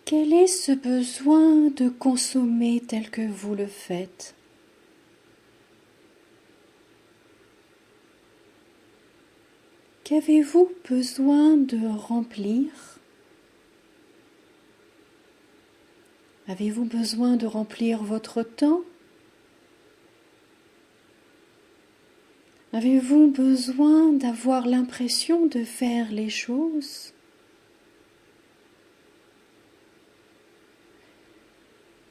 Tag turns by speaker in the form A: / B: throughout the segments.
A: Quel est ce besoin de consommer tel que vous le faites? Qu'avez-vous besoin de remplir? Avez-vous besoin de remplir votre temps? Avez-vous besoin d'avoir l'impression de faire les choses?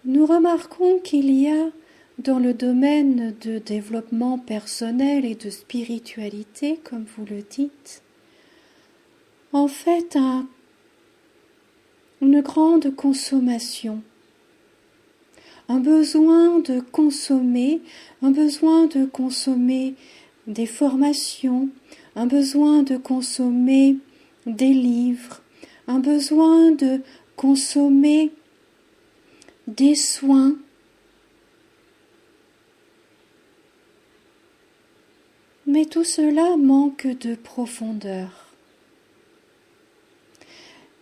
A: Nous remarquons qu'il y a dans le domaine de développement personnel et de spiritualité, comme vous le dites, en fait une grande consommation, un besoin de consommer des formations, un besoin de consommer des livres, un besoin de consommer des soins. Mais tout cela manque de profondeur.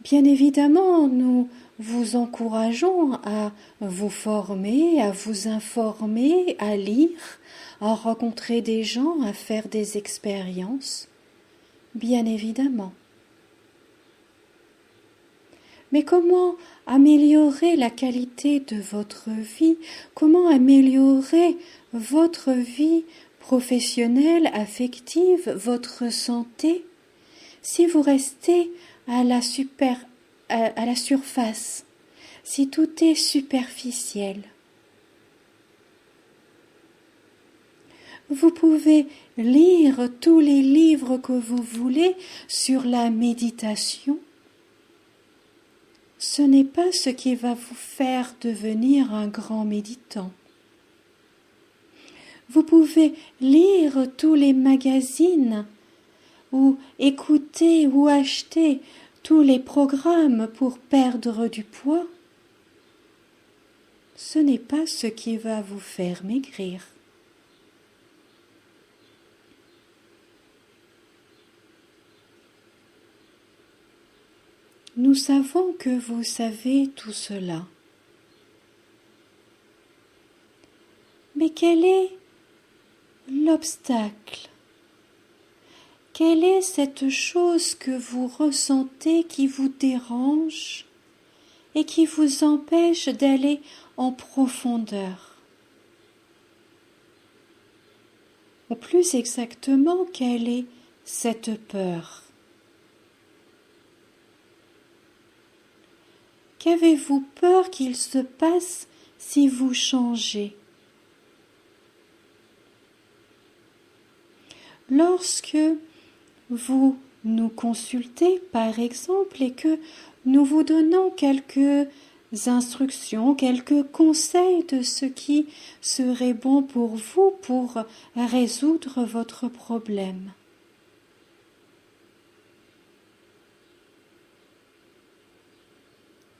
A: Bien évidemment, nous vous encourageons à vous former, à vous informer, à lire, à rencontrer des gens, à faire des expériences. Bien évidemment. Mais comment améliorer la qualité de votre vie? Comment améliorer votre vie professionnelle, affective, votre santé, si vous restez à la surface, si tout est superficiel? Vous pouvez lire tous les livres que vous voulez sur la méditation. Ce n'est pas ce qui va vous faire devenir un grand méditant. Vous pouvez lire tous les magazines ou écouter ou acheter tous les programmes pour perdre du poids. Ce n'est pas ce qui va vous faire maigrir. Nous savons que vous savez tout cela. Mais quel est l'obstacle? Quelle est cette chose que vous ressentez qui vous dérange et qui vous empêche d'aller en profondeur? Ou plus exactement, quelle est cette peur? Qu'avez-vous peur qu'il se passe si vous changez? Lorsque vous nous consultez, par exemple, et que nous vous donnons quelques instructions, quelques conseils de ce qui serait bon pour vous pour résoudre votre problème.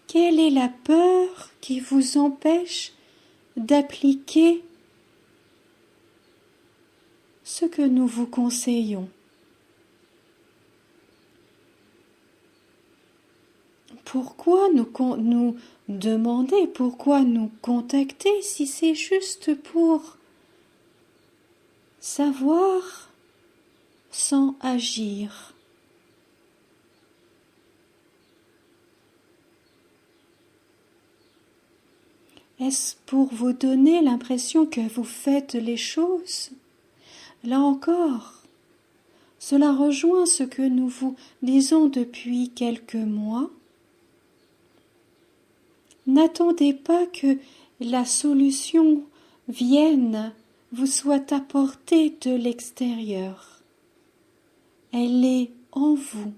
A: Quelle est la peur qui vous empêche d'appliquer ce que nous vous conseillons? Pourquoi nous demander, pourquoi nous contacter si c'est juste pour savoir sans agir? Est-ce pour vous donner l'impression que vous faites les choses? Là encore, cela rejoint ce que nous vous disons depuis quelques mois. N'attendez pas que la solution vienne, vous soit apportée de l'extérieur. Elle est en vous.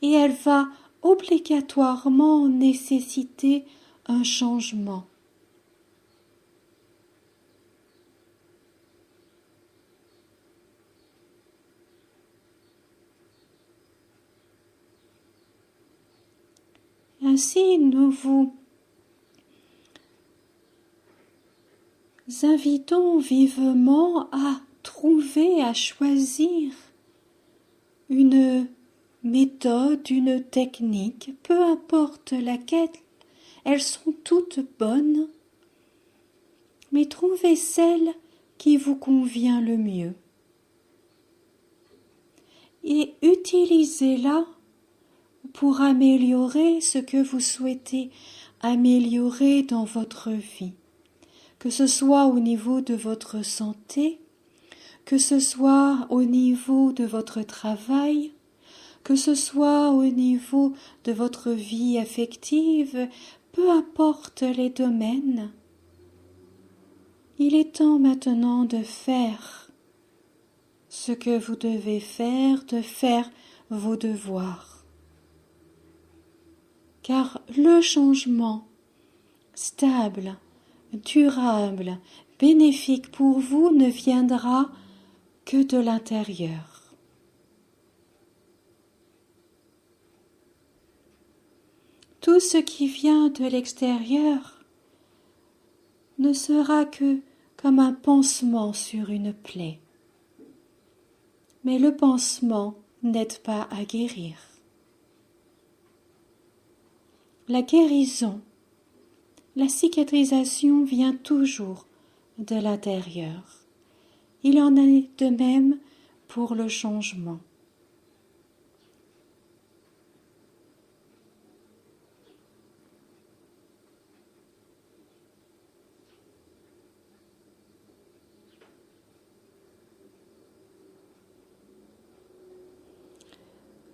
A: Et elle va obligatoirement nécessiter un changement. Ainsi, nous vous invitons vivement à trouver, à choisir une méthode, une technique, peu importe laquelle, elles sont toutes bonnes, mais trouvez celle qui vous convient le mieux. Et utilisez-la pour améliorer ce que vous souhaitez améliorer dans votre vie, que ce soit au niveau de votre santé, que ce soit au niveau de votre travail, que ce soit au niveau de votre vie affective, peu importe les domaines. Il est temps maintenant de faire ce que vous devez faire, de faire vos devoirs. Car le changement stable, durable, bénéfique pour vous ne viendra que de l'intérieur. Tout ce qui vient de l'extérieur ne sera que comme un pansement sur une plaie. Mais le pansement n'aide pas à guérir. La guérison, la cicatrisation vient toujours de l'intérieur. Il en est de même pour le changement.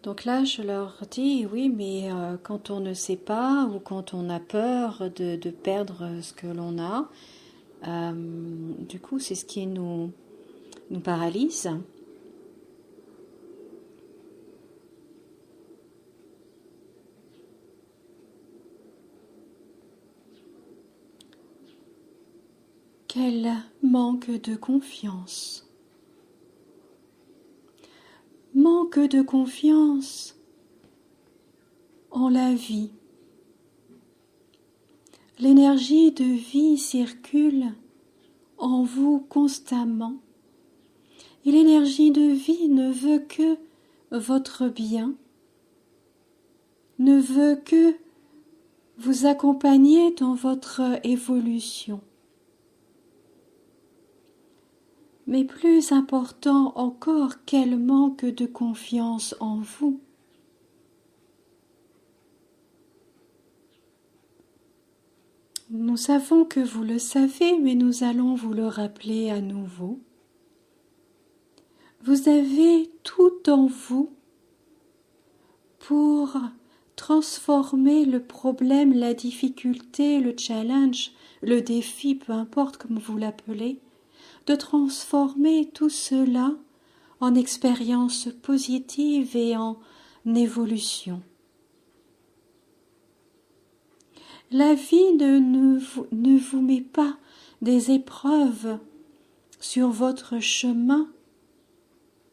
A: Donc là, je leur dis, oui, mais quand on ne sait pas ou quand on a peur de perdre ce que l'on a, du coup, c'est ce qui nous paralyse. Quel manque de confiance. Manque de confiance en la vie. L'énergie de vie circule en vous constamment et l'énergie de vie ne veut que votre bien, ne veut que vous accompagner dans votre évolution. Mais plus important encore, quel manque de confiance en vous. Nous savons que vous le savez, mais nous allons vous le rappeler à nouveau. Vous avez tout en vous pour transformer le problème, la difficulté, le challenge, le défi, peu importe comme vous l'appelez, de transformer tout cela en expérience positive et en évolution. La vie ne vous met pas des épreuves sur votre chemin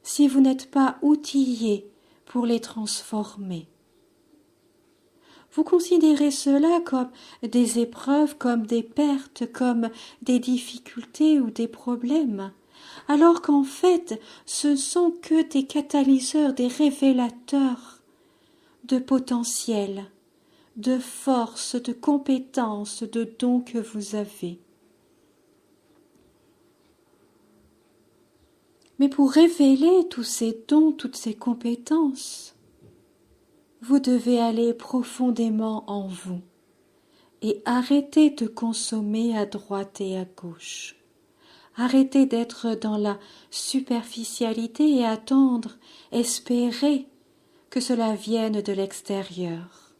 A: si vous n'êtes pas outillé pour les transformer. Vous considérez cela comme des épreuves, comme des pertes, comme des difficultés ou des problèmes, alors qu'en fait, ce sont que des catalyseurs, des révélateurs de potentiel, de force, de compétences, de dons que vous avez. Mais pour révéler tous ces dons, toutes ces compétences, vous devez aller profondément en vous et arrêter de consommer à droite et à gauche. Arrêtez d'être dans la superficialité et attendre, espérer que cela vienne de l'extérieur.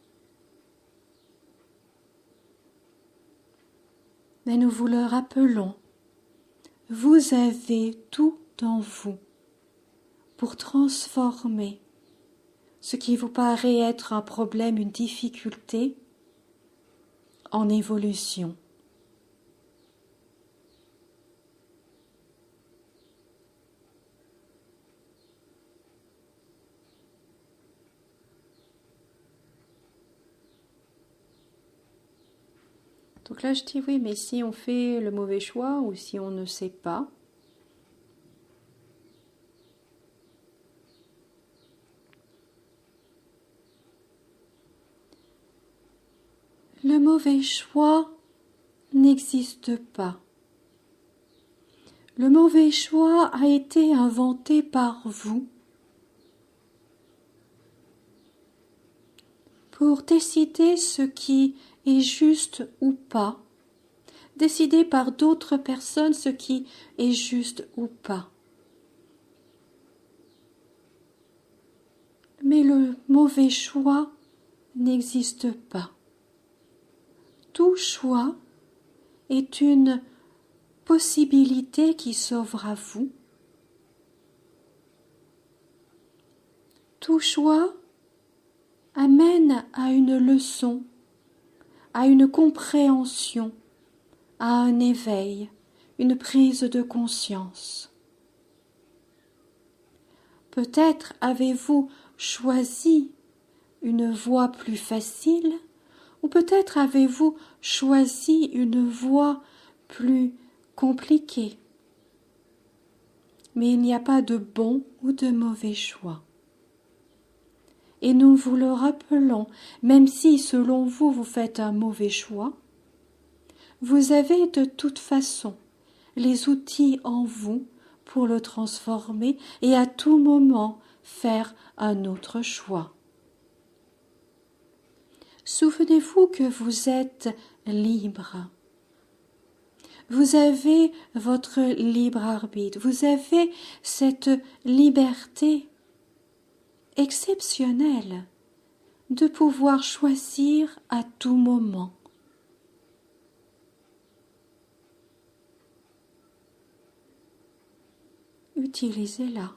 A: Mais nous vous le rappelons, vous avez tout en vous pour transformer ce qui vous paraît être un problème, une difficulté, en évolution. Donc là, je dis oui, mais si on fait le mauvais choix ou si on ne sait pas, Le mauvais choix n'existe pas. Le mauvais choix a été inventé par vous pour décider ce qui est juste ou pas, décider par d'autres personnes ce qui est juste ou pas. Mais le mauvais choix n'existe pas. Tout choix est une possibilité qui s'offre à vous. Tout choix amène à une leçon, à une compréhension, à un éveil, une prise de conscience. Peut-être avez-vous choisi une voie plus facile, ou peut-être avez-vous choisi une voie plus compliquée. Mais il n'y a pas de bon ou de mauvais choix. Et nous vous le rappelons, même si selon vous, vous faites un mauvais choix, vous avez de toute façon les outils en vous pour le transformer et à tout moment faire un autre choix. Souvenez-vous que vous êtes libre. Vous avez votre libre arbitre, vous avez cette liberté exceptionnelle de pouvoir choisir à tout moment. Utilisez-la.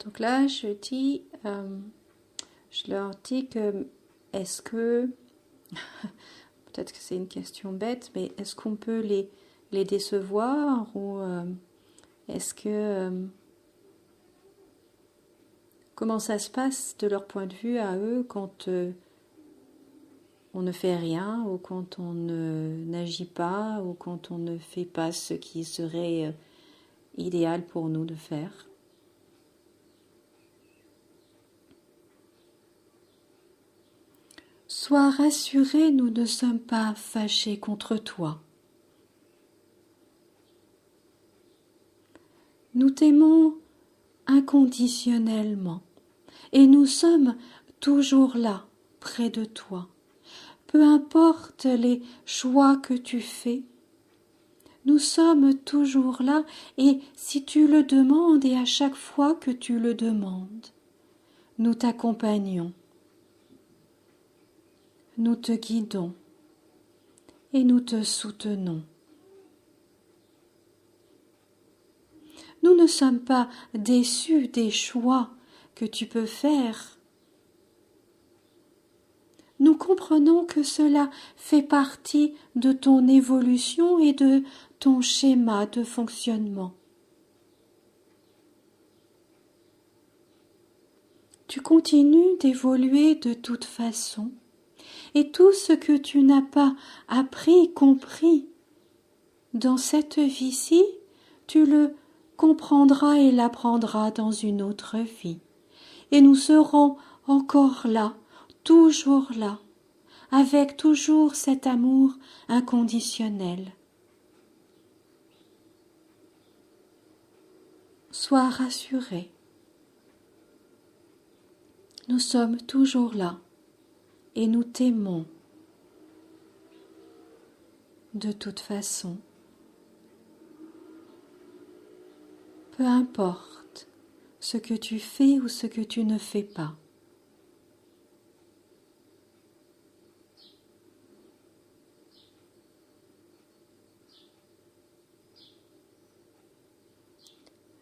A: Donc là, je leur dis que, est-ce que, peut-être que c'est une question bête, mais est-ce qu'on peut les décevoir ou est-ce que, comment ça se passe de leur point de vue à eux quand on ne fait rien ou quand on n'agit pas ou quand on ne fait pas ce qui serait idéal pour nous de faire? Sois rassuré, nous ne sommes pas fâchés contre toi. Nous t'aimons inconditionnellement et nous sommes toujours là, près de toi. Peu importe les choix que tu fais, nous sommes toujours là et si tu le demandes et à chaque fois que tu le demandes, nous t'accompagnons. Nous te guidons et nous te soutenons. Nous ne sommes pas déçus des choix que tu peux faire. Nous comprenons que cela fait partie de ton évolution et de ton schéma de fonctionnement. Tu continues d'évoluer de toute façon. Et tout ce que tu n'as pas appris, compris dans cette vie-ci, tu le comprendras et l'apprendras dans une autre vie. Et nous serons encore là, toujours là, avec toujours cet amour inconditionnel. Sois rassuré. Nous sommes toujours là. Et nous t'aimons de toute façon. Peu importe ce que tu fais ou ce que tu ne fais pas.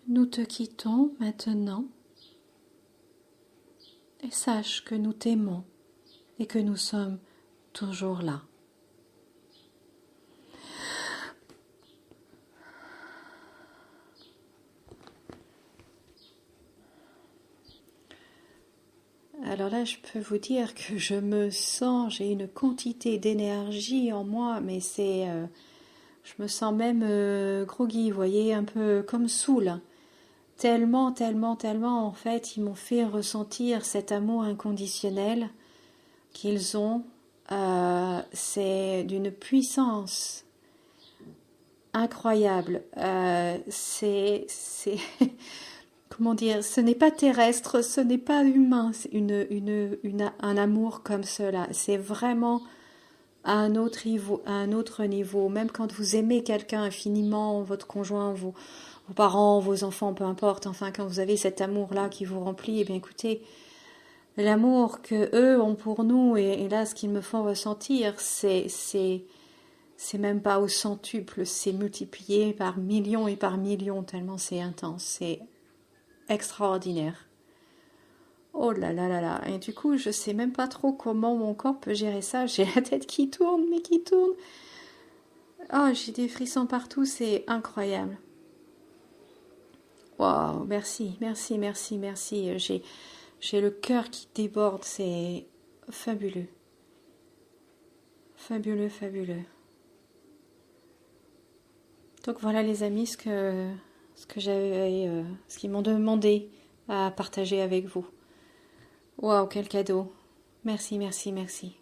A: Nous te quittons maintenant et sache que nous t'aimons et que nous sommes toujours là. Alors là, je peux vous dire que je me sens, j'ai une quantité d'énergie en moi, mais je me sens même groggy, vous voyez, un peu comme saoul. Tellement, tellement, tellement, en fait, ils m'ont fait ressentir cet amour inconditionnel qu'ils ont. C'est d'une puissance incroyable. Comment dire, ce n'est pas terrestre, ce n'est pas humain, c'est un amour comme cela. C'est vraiment à un autre niveau. Même quand vous aimez quelqu'un infiniment, votre conjoint, vos parents, vos enfants, peu importe, enfin, quand vous avez cet amour-là qui vous remplit, eh bien écoutez, l'amour que eux ont pour nous, et là, ce qu'ils me font ressentir, c'est même pas au centuple, c'est multiplié par millions et par millions, tellement c'est intense, c'est extraordinaire. Oh là là là là. Et du coup, je sais même pas trop comment mon corps peut gérer ça. J'ai la tête qui tourne, mais qui tourne. Oh, j'ai des frissons partout, c'est incroyable. Waouh, merci, merci, merci, merci. J'ai le cœur qui déborde, c'est fabuleux. Fabuleux, fabuleux. Donc voilà les amis, ce qu'ils m'ont demandé à partager avec vous. Waouh, quel cadeau. Merci, merci, merci.